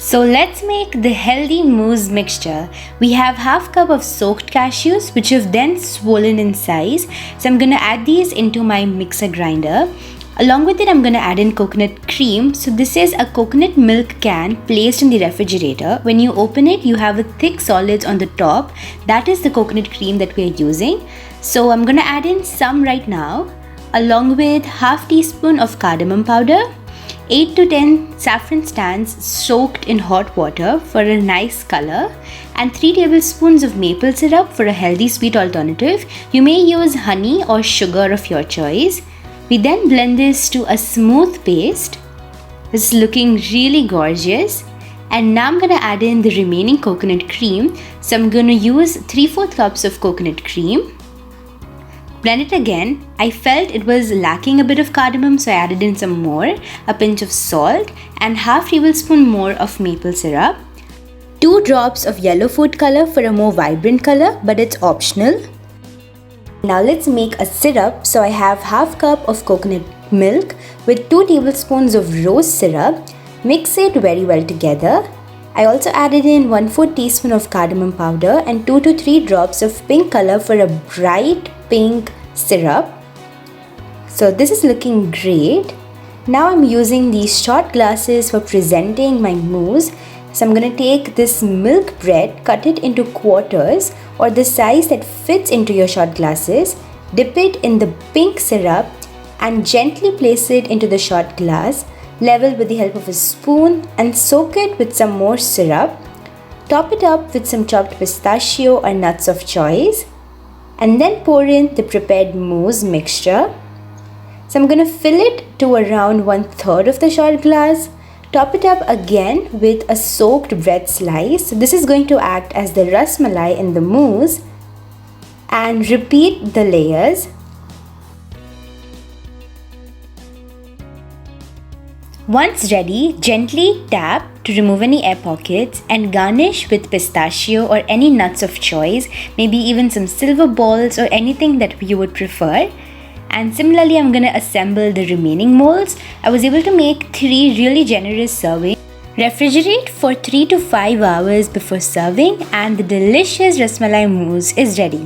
So let's make the healthy mousse mixture. We have half cup of soaked cashews which have then swollen in size. So I'm going to add these into my mixer grinder. Along with it, I'm going to add in coconut cream. So this is a coconut milk can placed in the refrigerator. When you open it, you have a thick solids on the top. That is the coconut cream that we are using. So I'm going to add in some right now, along with half teaspoon of cardamom powder, 8 to 10 saffron strands soaked in hot water for a nice color, and 3 tablespoons of maple syrup for a healthy sweet alternative. You may use honey or sugar of your choice. We then blend this to a smooth paste. This is looking really gorgeous. And now I'm going to add in the remaining coconut cream. So I'm going to use 3/4 cups of coconut cream. Blend it again. I felt it was lacking a bit of cardamom, so I added in some more, a pinch of salt, and half tablespoon more of maple syrup. 2 drops of yellow food color for a more vibrant color, but it's optional. Now let's make a syrup. So I have half cup of coconut milk with 2 tablespoons of rose syrup. Mix it very well together. I also added in 1/4 teaspoon of cardamom powder and 2 to 3 drops of pink color for a bright pink syrup. So this is looking great. Now I'm using these shot glasses for presenting my mousse. So I'm going to take this milk bread, cut it into quarters or the size that fits into your shot glasses, dip it in the pink syrup and gently place it into the shot glass, level with the help of a spoon and soak it with some more syrup. Top it up with some chopped pistachio or nuts of choice and then pour in the prepared mousse mixture. So I'm going to fill it to around 1/3 of the shot glass. Top it up again with a soaked bread slice. So this is going to act as the rasmalai in the mousse, and repeat the layers. Once ready, gently tap to remove any air pockets and garnish with pistachio or any nuts of choice, maybe even some silver balls or anything that you would prefer. And similarly, I'm going to assemble the remaining molds. I was able to make 3 really generous servings. Refrigerate for 3 to 5 hours before serving and the delicious rasmalai mousse is ready.